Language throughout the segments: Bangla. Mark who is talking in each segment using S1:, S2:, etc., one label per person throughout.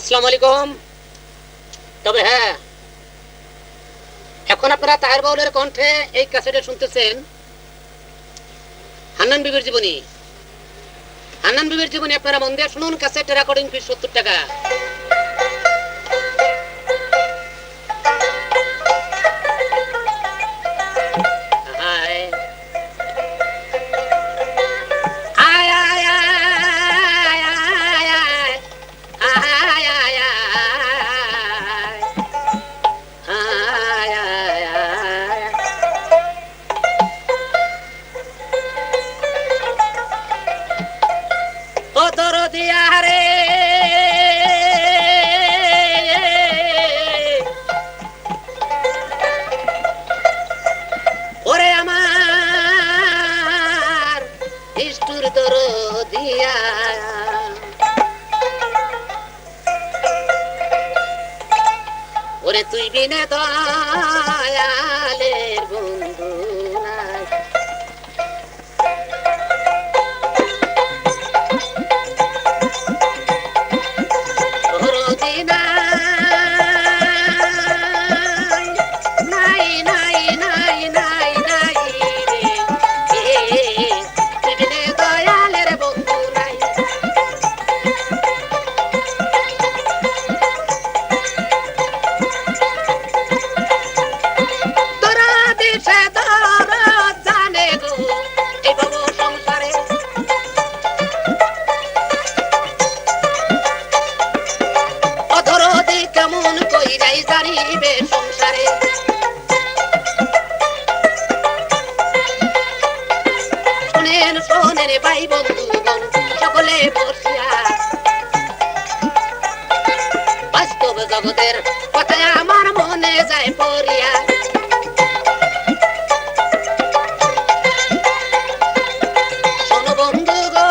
S1: আসসালামু আলাইকুম। তবে হ্যাঁ, এখন আপনারা তাহের বাউলের কণ্ঠে এই ক্যাসেটে শুনতেছেন হান্নান বিবির জীবনী। হান্নান বিবির জীবনী আপনারা মন দিয়ে শুনুন। ক্যাসেটের রেকর্ডিং ফি 70 টাকা। হায় আয় আয় আয় আয় আয় আয় আয় আয় আয় আয়। ও দরদিয়া রে ওরে আমার ইষ্টুর দরদিয়া, ওরে তুই বিনে দয়ালের বন্ধু নাই। দরদি নাই নাই নাই নাই নাই রে, তুই বিনে দয়ালের বন্ধু নাই। তোরা দিশে দরদ জানে গো এই ভব সংসারে, অধরদি কেমন কইরাই জানিবে সংসারে। শোনেন শোনেন ভাই বন্ধুগণ সকলে বসিয়া, বাস্তব জগতের কথা আমার মনে যায় পড়িয়া। শোনো বন্ধুগণ,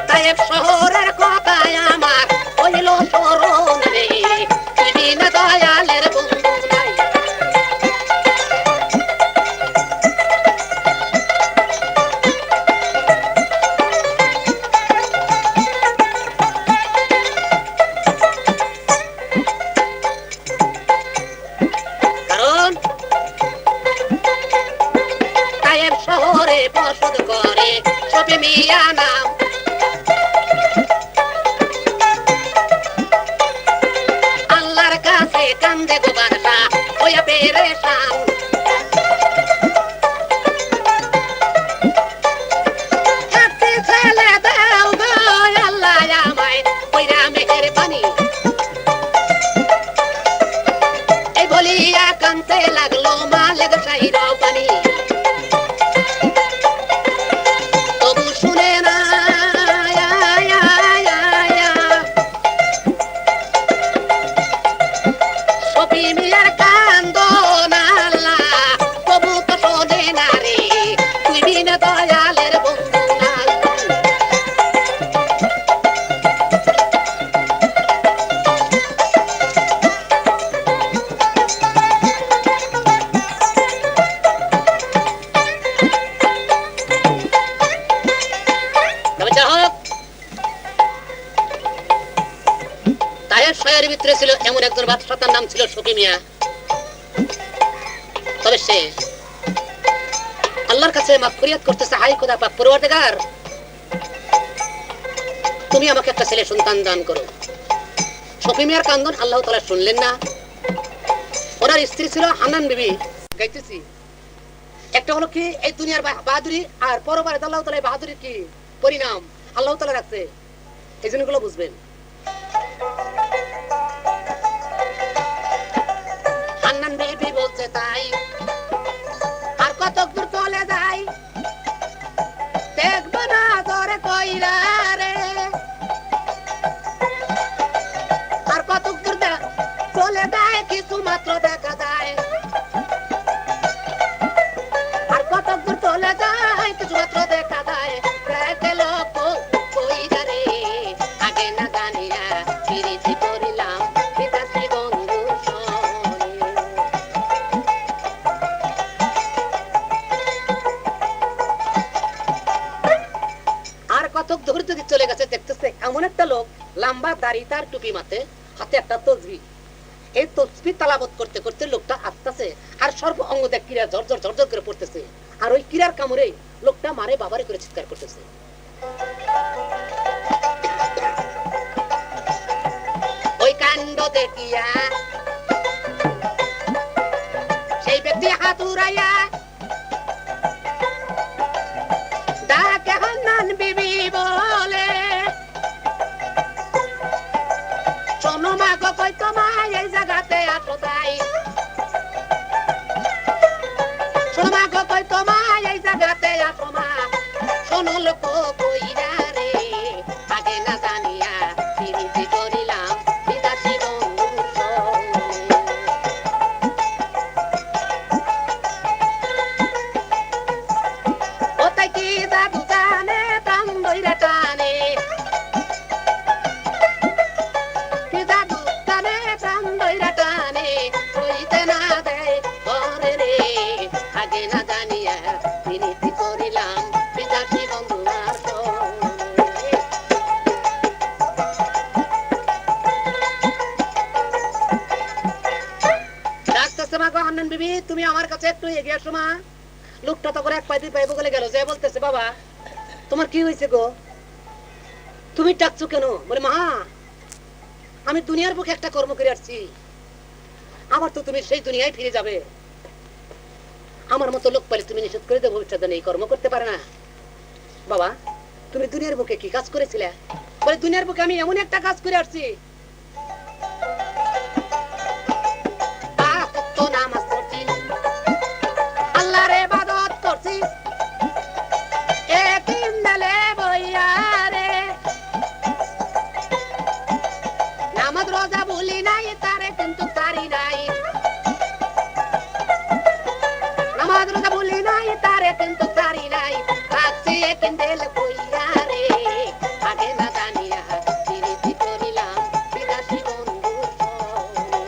S1: তায়েব শহরের কথায় আমার হইল স্মরণ রে, তুই বিনা দয়ালের বন্ধু নাই। কারণ তায়েব শহরে বসত করে সবে মিয়া নাম, আল্লাহর কাছে কান্দে গো বাদশা হইয়া পেরেশান। একটি ছেলে দাও গো আল্লাহ আমায় কইরা মেহেরবানি, এই বলিয়া কান্দতে লাগলো মালিক শাহির পানি। তবু শুনে না সফি মিয়ার কান্দন আল্লাহ, তবু তো শোনে না রে, তুই বিনা দয়ালের বন্ধু নাই। তবে যা হোক, তাহের শহরের ভিতরে ছিল এমন একজন বাদশা, তার নাম ছিল সফি মিয়া। তবে সে আল্লাহর কাছে মাগফিরাত করতেছে, হাই খোদা পাক পরওয়ারদিগার, তুমি আমাকে একটা ছেলে সন্তান দান করো। সফি মিয়ার কান্দন আল্লাহ তাআলা শুনলেন না। ওনার স্ত্রী ছিল হান্নান বিবি। গাইতেছি একটা হলো কি এই দুনিয়ার বাহাদুরি, আর পরবারে আল্লাহ তাআলা এই বাহাদুরির কি পরিণাম আল্লাহ তাআলা রাখছে, এই জিনিসগুলো বুঝবেন। হান্নান বিবি বলছে তাই, আর কত দূর চলে যাই দেখবো না ধরে কইরা রে, আর কত দূর চলে যায় কিছু মাত্র দেখা যায়, আর কত দূর চলে যায় কিছু মাত্র দেখা যায়। দেখে লোক কইরা রে, আগে না জানিয়া পিরিতি করিলাম বিদেশি বন্ধু সনে। চলে গেছে, দেখতেছে এমন একটা লোক, লম্বা দাড়ি, তার টুপি মাথায়, হাতে একটা তসবিহ। এই তসবিহ তালাবত করতে করতে লোকটা আসতেছে, আর সর্ব অঙ্গ দেখ কিরা ঝরঝর ঝরঝর করে পড়তেছে, আর ওই কিরার কামড়ে লোকটা মারে বাবারে করে চিৎকার করতেছে। ওই কাণ্ড দেখিয়া সেই ব্যক্তি হাত উড়াইয়া ডাকে হান্নান বিবি বলে, শোনো মা গো কই তোমায় এই জায়গাতে আসো তাই, শোনো মা গো কই তোমায় এই জায়গাতে আসো মা, শোনো লোক কইরা রে আগে না জানিয়া প্রীতি করিলাম বিদাসী বন্ধুর সঙ্গে। ও তাই কি জাদু জানে প্রাণ ধইরা টানে, কি জাদু জানে প্রাণ ধইরা টানে, কইতে না দেয় ঘরে রে আগে না জানিয়া প্রীতি করিলাম বিদাসী বন্ধুর সঙ্গে। ডাকতেছে মা গো হান্নান বিবি, তুমি আমার কাছে একটু এগিয়ে আসো মা। লোকটা তো করে এক পাই দুই পাই বগলে গেল, যে বলতেছে বাবা তোমার কি হয়েছে গো, তুমি ডাকছো কেন? বলে মা আমি দুনিয়ার বুকে একটা কর্ম করে আসছি, আমার তো তুমি সেই দুনিয়ায় ফিরে যাবে, আমার মতো লোক পালে তুমি নিষেধ করে দেবো, ভবিষ্যতে এই কর্ম করতে পারে না। বাবা তুমি দুনিয়ার বুকে কি কাজ করেছিলে? বলে দুনিয়ার বুকে আমি এমন একটা কাজ করে আসছি, নামাজ পড়ছি, আল্লাহর ইবাদত করছি, একদিন মেলে বইয়া রে, নামাজ রোজা ভুলি নাই তারে কিন্তু তারি নাই, নামাজ রোজা ভুলি নাই তারে কিন্তু তারি নাই, থাকছি একদিন মেলে বইয়া রে আগে না জানিয়া প্রীতি করিলাম বিদাসী বন্ধুর সঙ্গে।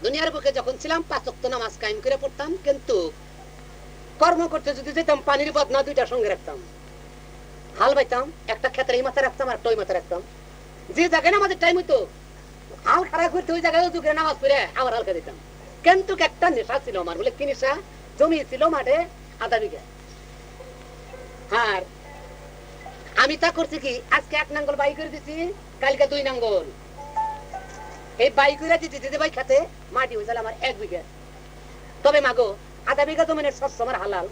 S1: দুনিয়ার বুকে যখন ছিলাম 5 ওয়াক্ত নামাজ কায়েম করে পড়তাম, কিন্তু কর্ম করতে যদি যেতাম পানির বদনা দুইটা সঙ্গে রাখতাম, হাল বাইতাম একটা ক্ষেতের এই মাথায় রাখতাম আর ওই মাথায় রাখতাম, যে জায়গায় আমাদের টাইম হইতো হাল খারাপ করতে ওই জায়গায় দুপুরে নামাজ পড়ে আবার হালকা দিতাম। কিন্তু একটা নেশা ছিল আমার, বলে কি নেশা? জমি ছিল মাঠে 1/2 বিঘা, আর আমি তা করছি কি আজকে 1 নাঙ্গল বাই করে দিছি, কালকে 2 নাঙ্গল, এই বাই করে দিতে দিতে ভাই খাতে মাটি হয়ে গেল আমার 1 বিঘা। তবে মাগো 1/2 বিঘা জমিনের শস্য আমার হালাল,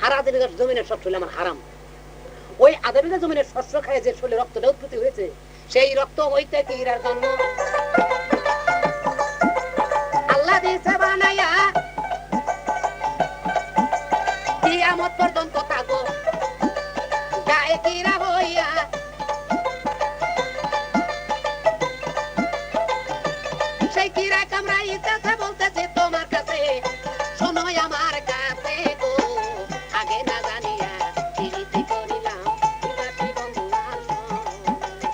S1: আর 1/2 বিঘা জমিনের শস্য হলো আমার হারাম। ওই 1/2 বিঘা জমিনের শস্য খায় যে শরীরে রক্তটা উৎপত্তি হয়েছে, সেই রক্ত হইতে কি হীরার জন্ম আল্লাহ দিয়েছে বানাইয়া, কিয়ামত পর্যন্ত থাকো গায়ে কিরা হইয়া, সেই কিরা কামড়াইতেছে বলতেছে তোমার কাছে, শোনো আমার কাছে গো আগে না জানিয়া প্রীতি করিলাম বিদাসী বন্ধুর সঙ্গে।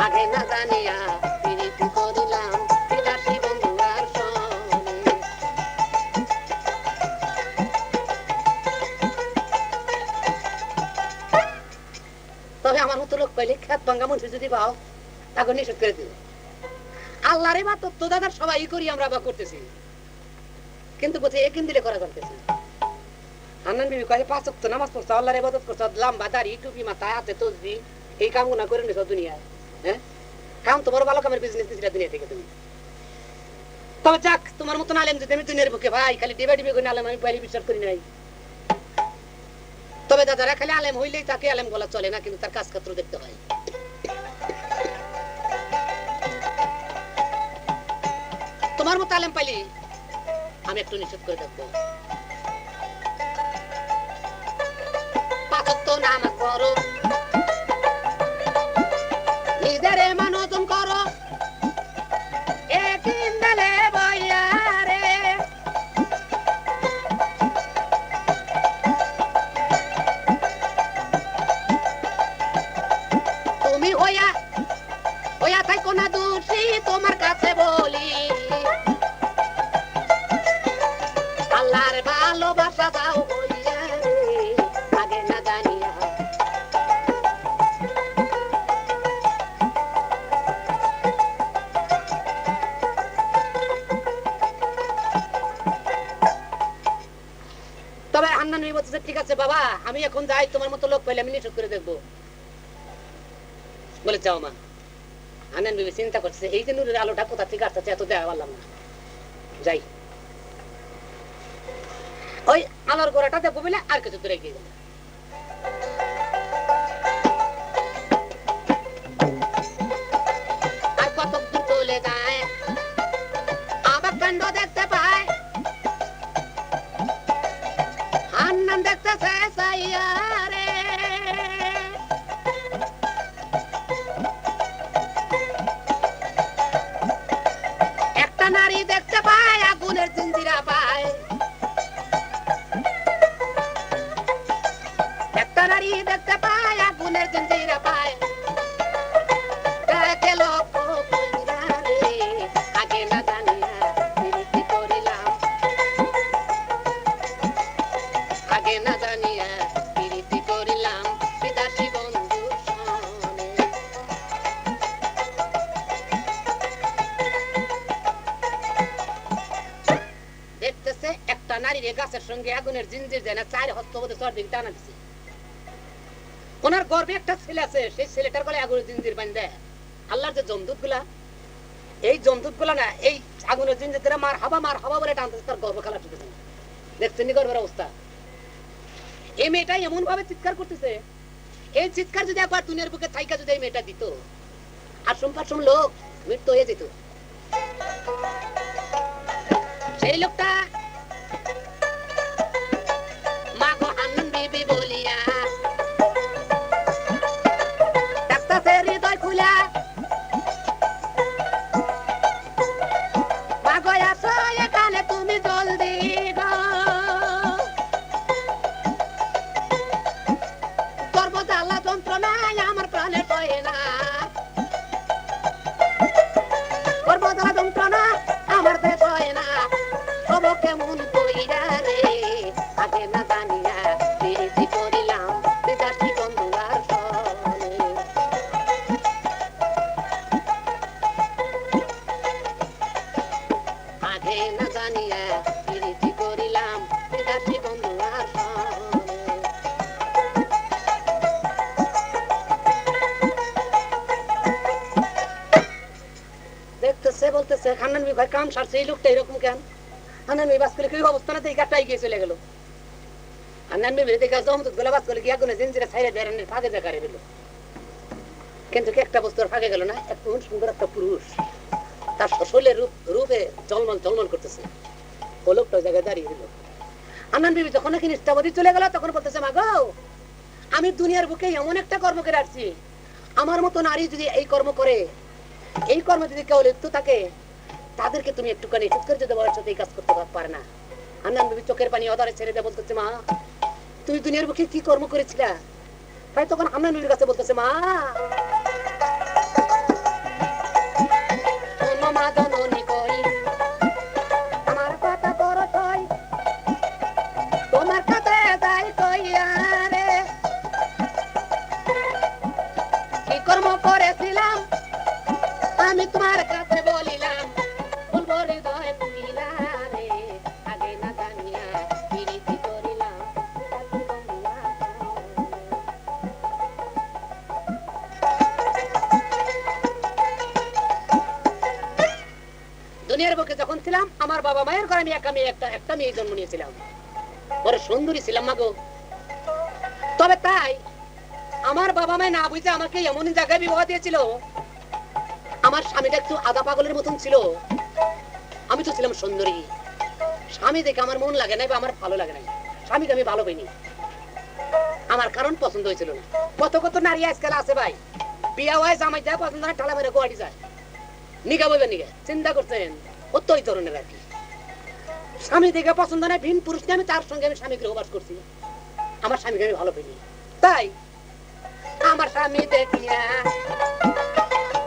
S1: আগে না জানিয়া প্রীতি করিলাম বিদাসী বন্ধুর সঙ্গে। তবে আমার মতো লোক পাইলে খেত ভাঙ্গা মন্ত্রী যদি পাও তাকে নিষেধ করে দিবে। আল্লাহর ইবাদত তো দাদা সবাই করি, আমরা বা করতেছি, কিন্তু বলছে একদিন দিলে করা করতেছি। হান্নান বিবি কয়ে 5 ওয়াক্ত নামাজ পড়ছো, আল্লাহর ইবাদত করছো, লম্বা দাড়ি টুপি মাথায় হাতে তসবিহ, এই কামগুনা করে নিছো দুনিয়ায়। হ্যাঁ কাম তো বড় ভালো কামের বিজনেস দিছিলা দুনিয়া থেকে তুমি। তবে যাক তোমার মতন আলেম যদি আমি দুনিয়ার বুকে ভাই খালি ডিবা ডিবে করে আলেম আমি বাইরে বিশ্বাস করি নাই। তবে দাদারা খালি আলেম হইলেই তাকে আলেম বলা চলে না, কিন্তু তার কাজ ক্ষেত্র দেখতে হয়। তোমার মতো আলেম পাইলি আমি একটু নিষেধ করে দেখবো। 5 ওয়াক্ত নামাজ পড়ো, নিজের মানজন করো, একদিন দিলে বইয়া রে ভালোবাসা দাও হইয়া রে আগে না জানিয়া। তবে হান্নান বিবি বলতেছে ঠিক আছে বাবা আমি এখন যাই, তোমার মতো লোক পাইলে আমি নিষেধ করে দেখবো। বলে যাও মা। হান্নান বিবি চিন্তা করছে এই যে নূরের আলোটা কোথা থেকে আসতেছে এত দেওয়া পারলাম না, যাই ওই আলোর গোড়াটা দেখবো বলে আর কিছু দূরে গিয়ে গেল। আর কত দূর চলে যায় আবার কাণ্ড দেখতে পায়, হান্নান দেখতেছে সাইয়া রে। একটা নারী দেখতে পায় আগুনের জিঞ্জিরা পায়, একটা নারী দেখতে পায় আগুনের জিঞ্জিরা পায়। দেখে লক্ষ্য কইরা রে আগে না জানিয়া বিরতি করিলাম, আগে না জানিয়া বিরতি করিলাম বিদাসী বন্ধু সনে। দেখতেছে একটা নারীর গাছের সঙ্গে আগুনের জিঞ্জির যেন 4 হস্ত বোধে চরদিকে টানা দিছে। ওনার গর্ভে একটা ছেলে আছে, সেই ছেলেটার গলায় আগুনের জিঞ্জির বাঁধে। আল্লাহর যে জমদূত গুলা, এই জমদূত গুলা না এই আগুনের জিঞ্জির ধরে মার হাবা বলে টানতেছে, তার গর্ভ খালা টুটেছে। দেখছেন নি গর্ভের অবস্থা? এই মেয়েটা এমন ভাবে চিৎকার করতেছে, এই চিৎকার যদি একবার দুনিয়ার বুকে থাইকা যদি এই মেয়েটা দিত, আসম পাশম লোক মৃত্যু হয়ে যেত। সেই লোকটা মা গো হান্নান বিবি বলিয়া ডাক্তার হৃদয় খুলা, মা গো আসো এখানে তুমি জলদি গো, গর্ভজ্বালা যন্ত্রণায় আমার প্রাণে সয়ে না, গর্ভজ্বালা যন্ত্রণা আমার দেশ হয় না, সব কেমন কইরা রে আগে না জানিয়া বিরতি করিলাম বিদাসী বন্ধু আর সনে। আগে না জানিয়া বিরতি করিলাম বিদাসী বন্ধু আর সনে। দেখতেছে বলতেছে হান্নান বিবি ভাই কাম সারছে, এই লোকটা এরকম কেন? হান্নান বিবি বাস করে কি অবস্থা না দেখে গাটাই গিয়ে চলে গেল। হান্নান বিবি দেখে জমদূত গুলা বাস করে কি আগুনে জিঞ্জিরে ছাইরে বেরানের ফাঁকে জায়গায় দিল, কিন্তু কি একটা বস্তুর ফাঁকে গেল না, এত সুন্দর একটা পুরুষ তার শরীরের রূপে ঝলমল করতেছে, ও লোকটা জায়গায় দাঁড়িয়ে দিল। হান্নান বিবি যখন নাকি নিষ্ঠাবতী চলে গেল তখন বলতেছে মা গো আমি দুনিয়ার বুকে এমন একটা কর্ম করে আসছি, আমার মতো নারী যদি এই কর্ম করে, এই কর্মে যদি কেউ লিপ্ত থাকে তাদেরকে তুমি একটুখানি নিষেধ করে যদি বলার সাথে এই কাজ করতে পারে না। হান্নান বিবি চোখের পানি অদারে ছেড়ে দিয়ে বলতেছে মা তুমি দুনিয়ার বুকে কি কর্ম করেছিলা? তাই তখন হান্নান বিবির কাছে বলতেছে মা মা জননী কই আমার কথা করো কই, তোমার কাছে যাই কইয়া রে কি কর্ম করেছিলাম আমি তোমার কাছে বলিলাম, বলবো হৃদয় তুলিলা রে আগে না জানিয়া বিরতি করিলাম বিদাসী বন্ধু আর সনে। দুনিয়ার বুকে যখন ছিলাম আমার বাবা মায়ের ঘরে আমি একটা মেয়ে জন্ম নিয়েছিলাম, বড় সুন্দরী ছিলাম মা গো। তবে তাই আমার বাবা মায় না বুঝে আমাকে এমন জায়গায় বিবাহ দিয়েছিল, আমার স্বামীটা একটু আধা পাগলের মতন ছিল, আমি তো ছিলাম সুন্দরী। স্বামী দেখে আমার মন লাগে নাই বা আমার ভালো লাগে নাই, স্বামীকে আমি ভালো পাইনি, আমার কারণ পছন্দ হয়েছিল না। কত নারী আজকাল আছে ভাই, বিয়া হয় জামাই যায় পছন্দ না ঠালা মেরে গোয়াটি যায়, নিগা বইবে নিগা চিন্তা করছেন ও তো ওই ধরনের আর কি। স্বামী দেখে পছন্দ নাই ভিন পুরুষ নিয়ে আমি তার সঙ্গে আমি স্বামী গৃহবাস করছি, আমার স্বামীকে আমি ভালো পাইনি। তাই আমার স্বামী দেখিয়া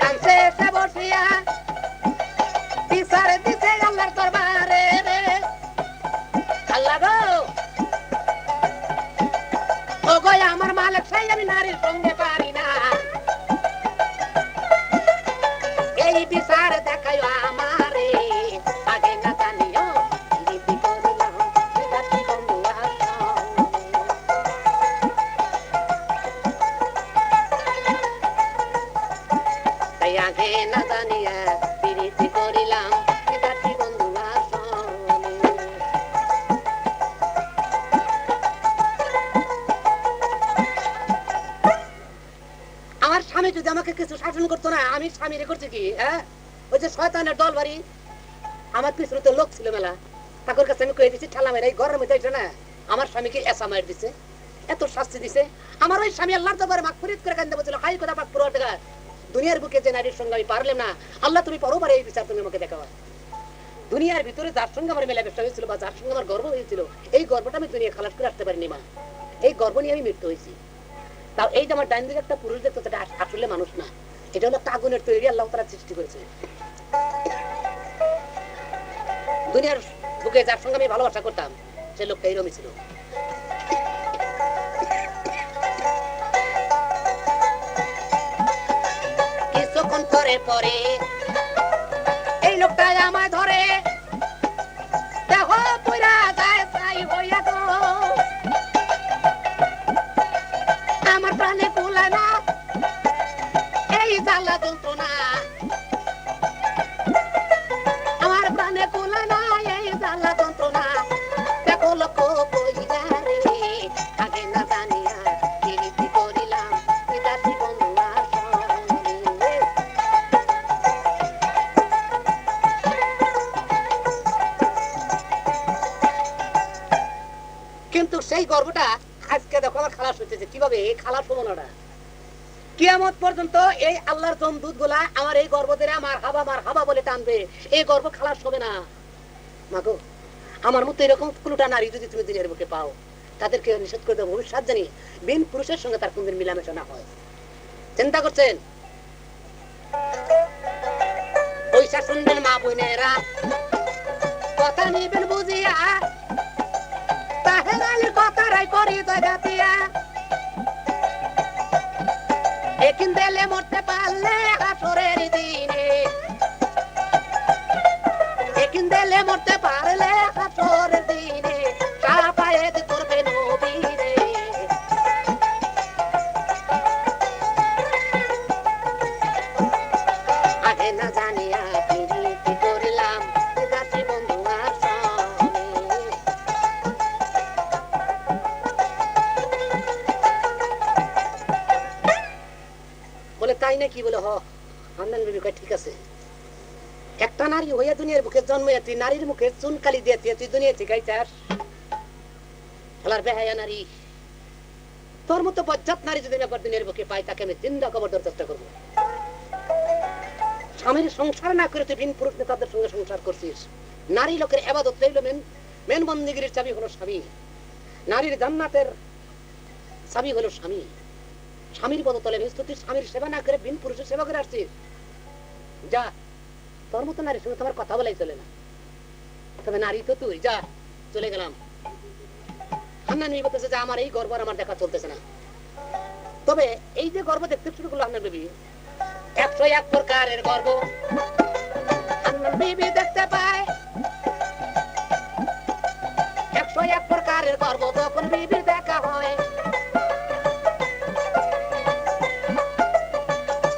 S1: কাঁদছে সে বসিয়া বিচার দিছে আল্লাহর দরবারে রে, আল্লাহ গো আমাকে কিছু শাসন করতো না, আমি স্বামীরে করছি কি? হ্যাঁ, ওই যে শয়তানের দল বাড়ি, আমার পিছনে তো লোক ছিল মেলা, তাদের কাছে আমি কয়ে দিচ্ছি ঠালা মেরা এই ঘরের মধ্যে না আমার স্বামীকে এসা মার দিছে, এত শাস্তি দিছে। আমার ওই স্বামী আল্লাহর দরবারে মাগফিরাত করে কান্দে বলছিল, হাই কথা পাক পরওয়ারদিগার, দুনিয়ার বুকে যে নারীর সঙ্গে আমি পারলাম না, আল্লাহ তুমি পরবারে এই বিচার তুমি আমাকে দেখাও। দুনিয়ার ভিতরে যার সঙ্গে আমার মেলামেশা হয়েছিল বা যার সঙ্গে আমার গর্ব হয়েছিল, এই গর্বটা আমি দুনিয়া খালাস করে আসতে পারিনি মা, এই গর্ব নিয়ে আমি মৃত্যু হয়েছি। তাও এই যে আমার ডাইন দিকে একটা পুরুষ দেখতো, সেটা আসলে মানুষ না, এটা হলো একটা আগুনের তৈরি, আল্লাহ তাআলা সৃষ্টি করেছে। দুনিয়ার বুকে যার সঙ্গে আমি ভালোবাসা করতাম, সে লোকটা এরকমই ছিল। কিছুক্ষণ পরে পরে এই লোকটা আমায় ধরে, দেখো পুরা গায়ে ছাই হইয়া গো, আমার প্রাণে কুলায় না এই জ্বালা যন্ত্রণা, আমার প্রাণে কুলায় না এই জ্বালা যন্ত্রণা, দেখো লোক কইরা রে আগে না জানিয়া প্রীতি করিলাম বিদাসী বন্ধু আসনে। কিন্তু সেই গর্বটা আজকে দেখো আমার খালাস হচ্ছে। কিভাবে এই খালাস হবো না? কিয়ামত পর্যন্ত এই আল্লাহর দূত গুলা আমার এই গর্ব ধরে আমার হাবা বলে টানবে, এই গর্ব খালাস হবে না। মাগো, আমার মতো এরকম কোনটা নারী যদি তুমি দুনিয়ার বুকে পাও, তাদেরকে নিষেধ করে দেবো ভবিষ্যৎ জানি বিন পুরুষের সঙ্গে তার কোনদিন মিলামেশা না হয়। চিন্তা করছেন? পয়সা শুনবেন মা বোনেরা, কথা নিবেন বুঝিয়া, তাহের আলীর কথা রাই করি দয়াতিয়া, একিন দেলে মরতে পারলে হাসরের দিনে, একিন দেলে মরতে পারলে হাসরের দিনে, শাফায়েত করবে নবীরে। আগে না জানিয়া প্রীতি করিলাম বিদাসী বন্ধু আসনে। বলে তাই নাকি? বলে হ। হান্নান বিবি কয় ঠিক আছে, একটা নারী হইয়া দুনিয়ার বুকে জন্মাইয়া তুই নারীর মুখে চুনকালি দিয়ে তুই দুনিয়া শিখাইছাস? বেহায়া নারী, তোর মতো বজ্জাত নারী যদি আমি একবার দুনিয়ার বুকে পাই, তাকে আমি জিন্দা কবর দেওয়ার চেষ্টা করবো। স্বামীর সংসার না করে তুই ভিন পুরুষ নেতাদের সঙ্গে সংসার করছিস। নারী লোকের ইবাদত হইল মেন বন্দিগিরির চাবি হলো স্বামী, নারীর জান্নাতের চাবি হলো স্বামী। স্বামীর পদতলে তুই স্বামীর সেবা না করে ভিন পুরুষের সেবা করে আসছিস। যা, তোর মতো নারীর সঙ্গে তোমার কথা বলাই চলে না, তবে নারী তো তুই, যা চলে গেলাম। হান্নান বিবি বলতেছে যে আমার এই গর্ব আমার দেখা চলতেছে না। তবে এই যে গর্ব দেখতে শুরু করলো হান্নান বিবি, 101 প্রকারের গর্ব হান্নান বিবি দেখতে পায়। 101 প্রকারের গর্ব তখন বিবির দেখা হয়।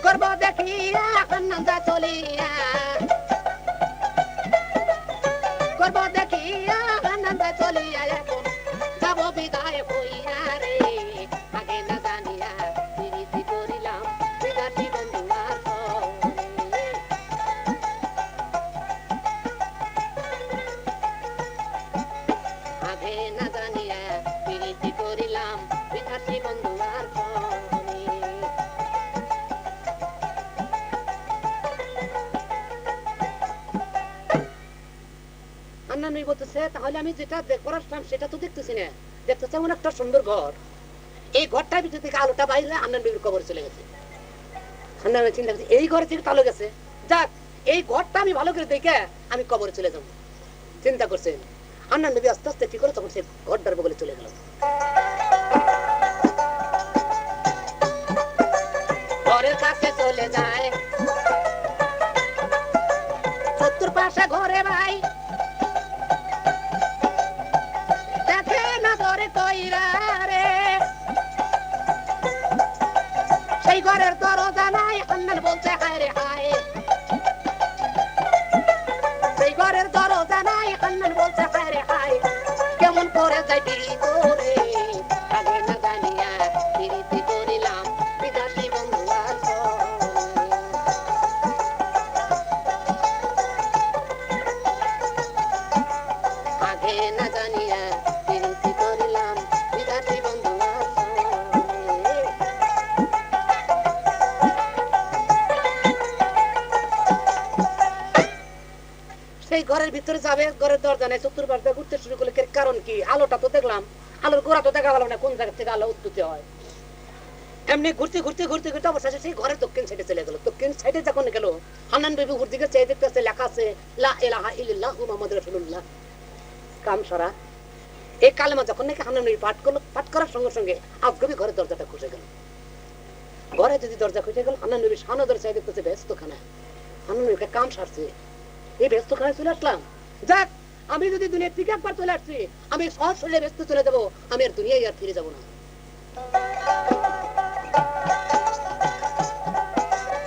S1: গর্ব দেখিয়া হান্নান যা চলিয়া, গর্ব দেখিয়া হান্নান যা চলিয়া, এখন যাব বিদায় হইয়া রে। আগে না জানিয়া প্রীতি করিলাম বিদাসী বন্ধু আসনে। আগে না জানিয়া প্রীতি করিলাম বিদাসী বন্ধু আসনে। হান্নান বিবি বলতেছে তাহলে আমি যেটা করার সেটা তো দেখতেছি না, দেখতেছে এমন একটা সুন্দর ঘর, এই ঘরটার ভিতর থেকে আলোটা বাইরে হান্নান বিবির কবর চলে গেছে। হান্নান বিবি চিন্তা করছে এই ঘরে থেকে আলো গেছে, যাক এই ঘরটা আমি ভালো করে দেখে আমি কবরে চলে যাবো। চিন্তা করছেন? হান্নান বিবি আস্তে আস্তে কি করে তখন সে ঘরটার বগলে চলে গেল। ঘরের কাছে চলে যায়, চতুর্পাশে ঘরে ভাই, দেখে না ধরে কইরা রে, সেই ঘরের দরজা নাই। হান্নান বলছে হায় রে হায়, সেই ঘরের দরজা নাই। হান্নান বলছে হায় রে হায়, কেমন করে যাই ভিতরে। আগে না জানিয়া প্রীতি করিলাম বিদাসী বন্ধু আসনে। আগে না জানিয়া প্রীতি করিলাম বিধাত্রী বন্ধু আর সনে। সেই ঘরের ভিতরে যাবে, ঘরের দরজা নেই, চতুর্পাশ দিয়ে ঘুরতে শুরু করলে কারণ কি? আলোটা তো দেখলাম, আলোর গোড়া তো দেখা গেল না কোন জায়গা থেকে আলো উৎপত্তি হয়। এমনি ঘুরতে ঘুরতে ঘুরতে ঘুরতে অবশেষে সেই ঘরের দক্ষিণ সাইডে চলে গেল। দক্ষিণ সাইডে যখন গেল, হান্নান বিবি উপর দিকে চেয়ে দেখতেছে লেখা আছে লা ইলাহা ইল্লাল্লাহু মুহাম্মাদুর রাসূলুল্লাহ। কামসারা এই কালেমা যখন নাকি হান্নান বিবি পাঠ করলো, পাঠ করার সঙ্গে সঙ্গে আজগবি ঘরের দরজাটা খুলে গেল। ঘরে যদি দরজা খুলে গেল, হান্নান বিবি সামনে ধরে চেয়ে দেখতেছে ব্যস্তখানা। হান্নান বিবিকে কাম সারছে, এই ব্যস্তখানায় চলে আসলাম, যাক আমি যদি দুনিয়ার থেকে একবার চলে আসছি, আমি সহজ শরীরে ব্যস্ত চলে যাবো, আমি আর দুনিয়ায় আর ফিরে যাবো না।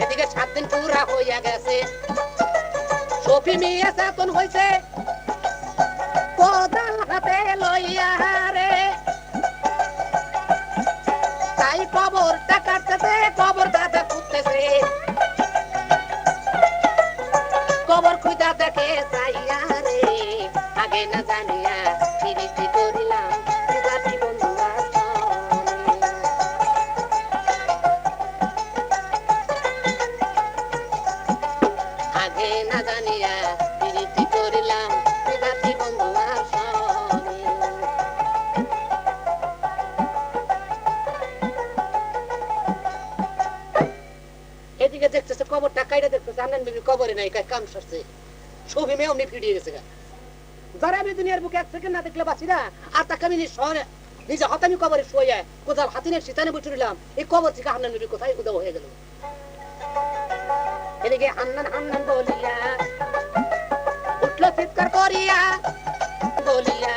S1: এদিকে 7 দিন পুরা হইয়া গেছে, সফি মিয়া চেতন হইছে কোদাল হাতে লইয়া রে, তাই কবরটা কাটতেছে, কবরটা খুঁজতেছে, কবর খুঁজা দেখে চাইয়া রে, আগে না জানিয়া প্রীতি করিলাম বিধাত্রী বন্ধু আর সনে। আগে না জানিয়া প্রীতি করিলাম বিধাত্রী বন্ধু আর সনে। এদিকে দেখতেছে কবরটা কাইটা দেখতেছে, হান্নান বিবি কবরে নাই, কাম সারছে, সফি মেয়ে অমনি ফিরিয়ে গেছে। যারা আমি দুনিয়ার বুকে 1 সেকেন্ড না দেখলে বাঁচি না, আর তাকে আমি শহরে নিজে হাতে আমি কবরে শুয়ে কোথাও হাতিনের শীতানে বসে রইলাম, এই কবর থেকে হান্নান বিবি কোথায় উদাও হয়ে গেল। এদিকে হান্নান হান্নান বলিয়া উঠলো চিৎকার করিয়া, বলিয়া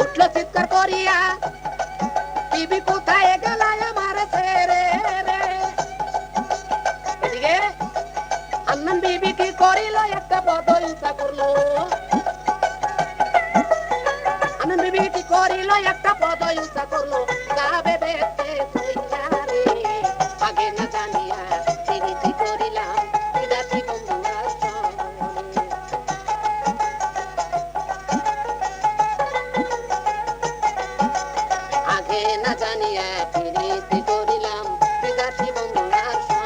S1: উঠলো চিৎকার করিয়া, বিবি কোথায় গেল আমার ছেড়ে রে। এদিকে হান্নান বিবি কি করিল, একটা বদলতা করলো, হান্নান বিবি কি করিল, একটা বদলতা করলো, যাবে দেখতে কইয়া রে, আগে না জানিয়া প্রীতি করিলাম বিধাত্রী বন্ধু আর সনে। আগে না জানিয়া প্রীতি করিলাম বিধাত্রী বন্ধু আর সনে।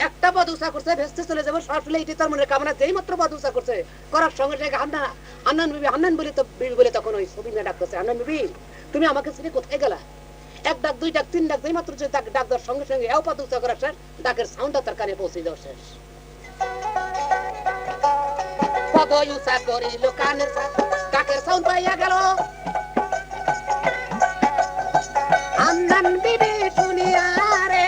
S1: একটা বদউসা করছে, ভেস্তে চলে যাবো সরাসরি, এটি তার মনের কামনা। যেই মাত্র বদউসা করছে, করার সঙ্গে সঙ্গে হান্নান বিবি, হান্নান বলে তো বিবি বলে তখন ওই সফি মিয়া ডাকতেছে, হান্নান বিবি তুমি আমাকে ছেড়ে কোথায় গেলা? 1 ডাক 2 ডাক 3 ডাক, যেই মাত্র যে ডাক দেওয়ার সঙ্গে সঙ্গে এও বদউসা করার শেষ, ডাকের সাউন্ডটা তার কানে পৌঁছে যাওয়া শেষ। বদউসা করিল কানের ডাকের সাউন্ড পাইয়া গেল, হান্নান বিবি শুনিয়া রে,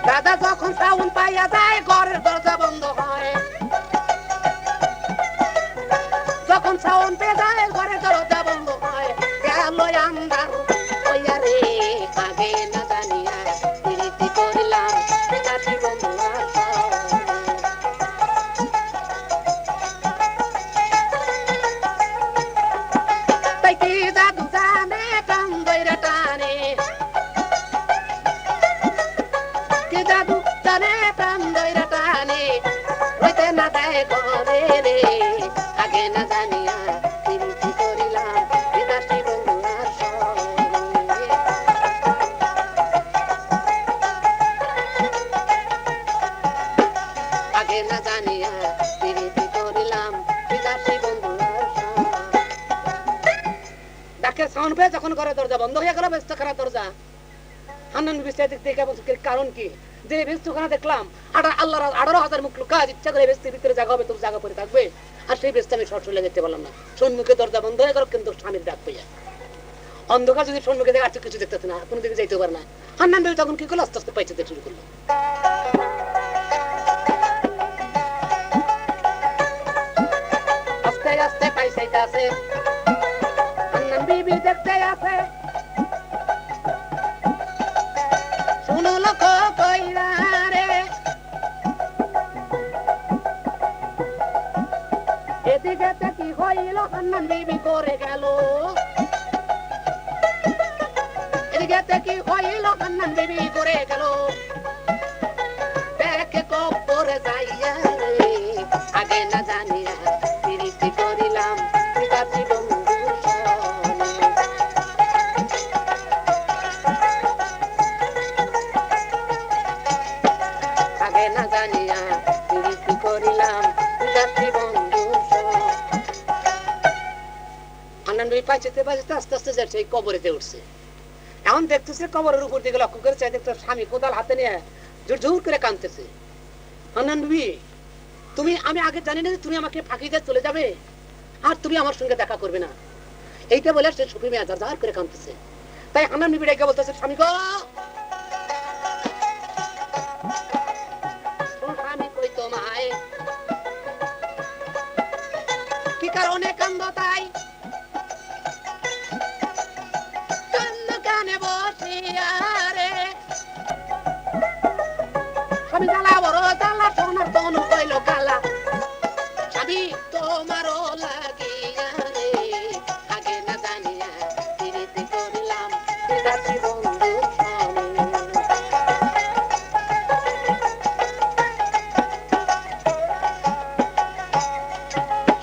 S1: দাদা যখন সাউন্ড পাইয়া যায় ঘরের দরজা বন্ধ হয়, যখন সাউন্ড পেয়ে যায় ঘরের দরজা বন্ধ হয়, গেল আন্দার হইয়া রে, আগে না জানিয়া প্রীতি করিলাম বিধাত্রী বন্ধু আর সনে। তাই কি জাদু জানে কান দইরা টানে, কি জাদু জানে প্রাণ দইরা টানে, হইতে না দেয় ঘরে রে, আগে না জানিয়া প্রীতি করিলাম বিধাত্রী বন্ধু আর সনে। আগে না জানিয়া প্রীতি করিলাম বিধাত্রী বন্ধু আর সনে। ডাকের সাউন্ড পেয়ে যখন ঘরের দরজা বন্ধ হয়ে গেল, ব্যস্তখানা দরজা, হান্নান বিবি দেখে বলছে কারণ কি? যে ব্যস্তখানা দেখলাম, আল্লাহর 18,000 মুখ কাজ ইচ্ছা করে ব্যস্তের ভিতরে জায়গা হবে, তুমি জায়গা পরে থাকবে, আর সেই ব্যস্ত আমি সরাসরি যেতে পারলাম না। সম্মুখে দরজা বন্ধ হয়ে গেল, কিন্তু স্বামীর ডাক পেয়ে অন্ধকার যদি সম্মুখে দেখে আর কিছু দেখতেছে না, কোনো দিকে যাইতে পারে না। হান্নান বিবি তখন কি করলো, আস্তে আস্তে পাইতে শুরু করলো। আস্তে আস্তে পাইতে আছে, হান্নান বিবি দেখতে আছে, শুনো লোক কইরা রে, এদিকে কি হইল হান্নান বিবি করে গেল এদিকে কি হইল হান্নান বিবি করে গেল দেখে কবরে যাইয়া রে আগে না জানিয়া প্রীতি করিলাম কাছে বন্ধু আগে না জানিয়া প্রীতি করিলাম কাছে বন্ধু হান্নান বিবি পাইতে পাইতে আস্তে আস্তে যাচ্ছে এই কবরেতে উঠছে এখন দেখতেছে কবরের উপর দিকে লক্ষ্য করে চাই দেখতে স্বামী কোদাল হাতে নিয়ে জোর জোর করে কাঁদতেছে হান্নান বিবি তুমি আমি আগে জানি না যে তুমি আমাকে ফাঁকি দিয়ে চলে যাবে আর তুমি আমার সঙ্গে দেখা করবে না এইটা বলে সে সুফি মিয়া জার করে কাঁদতেছে তাই হান্নান বিবি ডেকে বলতেছে স্বামী গো স্বামী কই তোমায় কি কারণে কান্দো তাই আমি জ্বালা বড় জ্বালা সোনার তন কইল কালা স্বামী তোমারও লাগিয়া রে আগে না জানিয়া প্রীতি করিলাম কাছে বন্ধু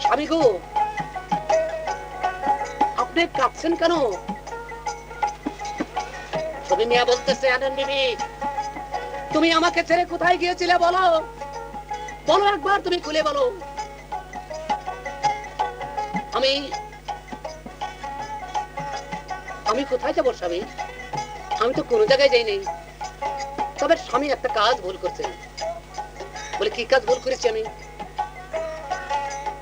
S1: স্বামী গো আপনি কাঁদছেন কেন সুফি মিয়া বলতেছে হান্নান বিবি তুমি আমাকে ছেড়ে কোথায় গিয়েছিলে বলো বলো একবার তুমি খুলে বলো আমি কোথায় যাবো স্বামী আমি তো কোনো জায়গায় যাই নাই তবে স্বামী একটা কাজ ভুল করছে বলে কি কাজ ভুল করেছি আমি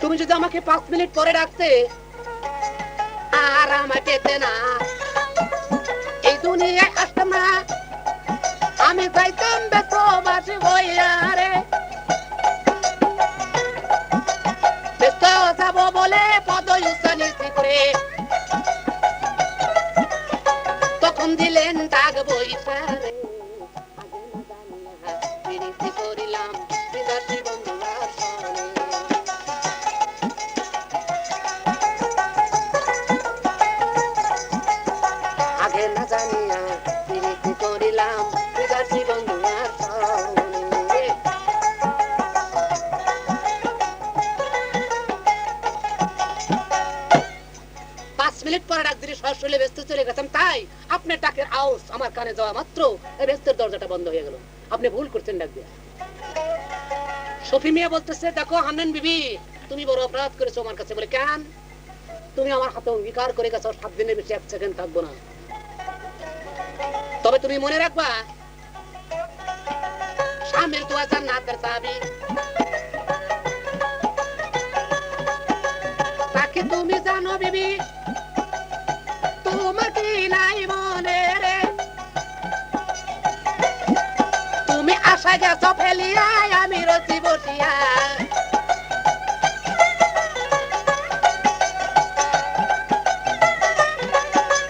S1: তুমি যদি আমাকে 5 মিনিট পরে ডাকতে আর আমাকে না এই দুনিয়ায় আসতাম না আমি যাইতাম বেতবাসী হইয়া রে ব্যস্ত যাব বলে পদ উচ্চানি করে তখন দিলেন ডাক বইসা রে প্রীতি করিলাম বিদাসী বন্ধুরা আগে না জানিয়া প্রীতি করিলাম 5 মিনিট পরে ডাক দিলে সরাসরি ব্যস্ত চলে গেছেন তাই আপনার ডাকের আওয়াজ আমার কানে যাওয়া মাত্র এই ব্যস্তের দরজাটা বন্ধ হয়ে গেল আপনি ভুল করছেন ডাক দিয়ে সুফি মিয়া বলতেছে দেখো হান্নান বিবি তুমি বড় অপরাধ করেছো আমার কাছে বলে কেন তুমি আমার হাতে অঙ্গীকার করে গেছো 7 দিনের বেশি 1 সেকেন্ড থাকবো না তবে তুমি মনে রাখবা স্বামীর দোয়া জান্নাতের চাবি তাকে তুমি জানো বিবি তোমার কি নাই মনে রে তুমি আশা গেছো ফেলিয়া আমি রসি বসিয়া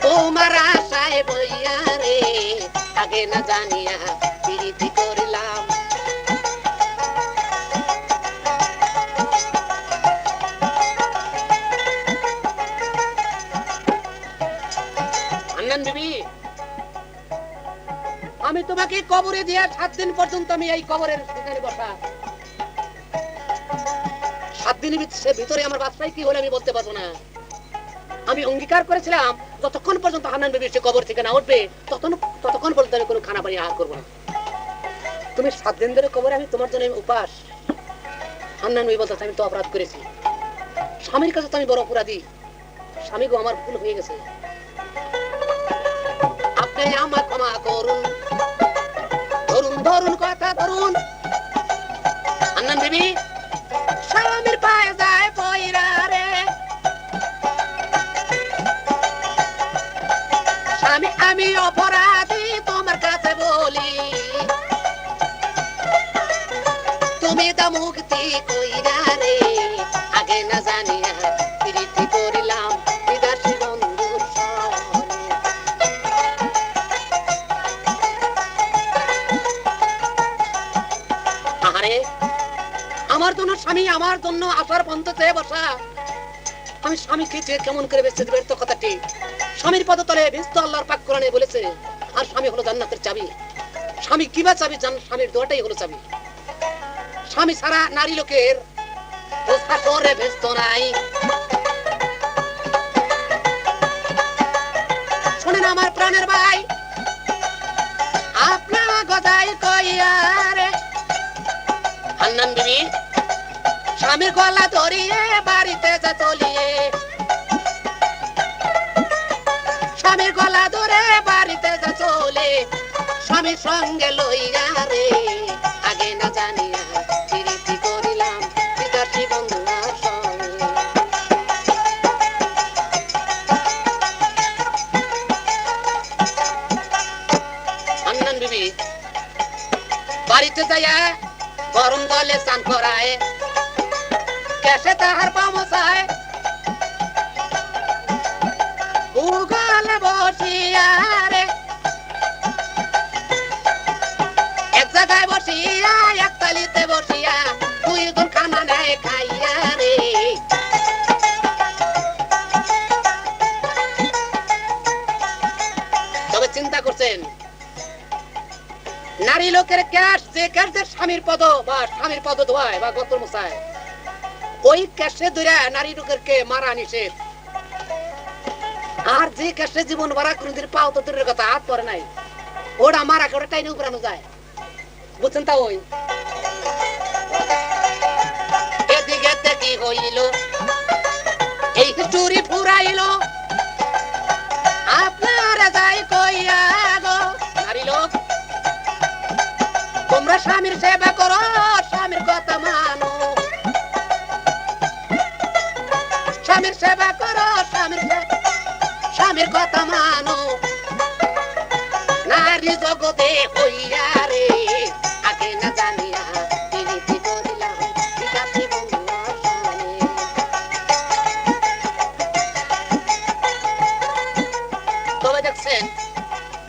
S1: তোমার আশায় বইয়া রে আগে না জানিয়া প্রীতি করিলাম হান্নান বিবি আমি তোমাকে কবরে দিয়ে 7 দিন পর্যন্ত আমি এই কবরের সেখানে বসা 7 দিনের ভিতরে আমার বাচ্চাই কি হলে আমি বলতে পারবো না আমি অঙ্গীকার করেছিলাম যতক্ষণ পর্যন্ত হান্নান বিবি সে কবর থেকে না উঠবে ততক্ষণ পর্যন্ত আমি কোনো খানা পানি আহার করবো না তুমি 7 দিন ধরে কবরে আমি তোমার জন্য উপাস হান্নান বিবি বলতে আমি তো অপরাধ করেছি স্বামীর কাছে তো আমি বড় অপরাধী স্বামী গো আমার ভুল হয়ে গেছে আপনি আমার ক্ষমা করুন ধরুন ধরুন কথা ধরুন হান্নান বিবি স্বামীর পায়ে যায় পয়রা রে স্বামী আমি অপরাধী তোমার কাছে বলি তুমি তো মুক্তি কইরা রে আগে না জানিয়া প্রীতি করিলাম বিদাসী বন্ধুর আরে আমার জন্য স্বামী আমার জন্য আসার পর্যন্ত চেয়ে বসা আমি স্বামীকে যে কেমন করে বেঁচে দেবে তো কথাটি স্বামীর পদতলে ভিস্ত আল্লাহর পাক কোরআনে বলেছে আর স্বামী হলো জান্নাতের চাবি স্বামী কিবা চাবি স্বামীর দোয়াটাই হলো চাবি স্বামী ছাড়া নারী লোকের প্রস্তাব করে ব্যস্ত নাই শোনেন আমার প্রাণের ভাই আপনার গদাই কইয়ারে হান্নান বিবি স্বামীর গলা ধরিয়ে বাড়িতে যা চলিয়ে স্বামীর গলা ধরে বাড়িতে যা চলে স্বামীর সঙ্গে লইয়া রে আগে না জানিয়া প্রীতি করিলাম বিদেশি বন্ধুর সঙ্গে হান্নান বিবি বাড়িতে যাইয়া গরম জলে স্নান করায় কেসে তাহার পামসায় ভূগোলে বসিয়া রে এক জায়গায় বসিয়া এক তালিতে বসিয়া দুই জন খানা নেয় খাইয়া রে তবে চিন্তা করছেন নারী লোকের ক্যাশ যে ক্যাশদের স্বামীর পদ বা স্বামীর পদ ধোয়ায় বা গতর মশায় ওই ক্যাশে ধরে নারী লোকেরকে মারা নিষেধ আর যে ক্যাশে জীবন ভরা কোনদিন পাও তো দূরের কথা হাত পরে নাই ওটা মারা করে টাইনে উপরানো যায় বুঝছেন তা ওই এদিকে কি হইল এই হিস্টোরি ফুরাইল আপনারা যাই কইয়া গো নারী লোক তোমরা স্বামীর সেবা করো স্বামীর কথা মানো স্বামীর সেবা করো স্বামীর কথা মানো নারী জগতে হইয়া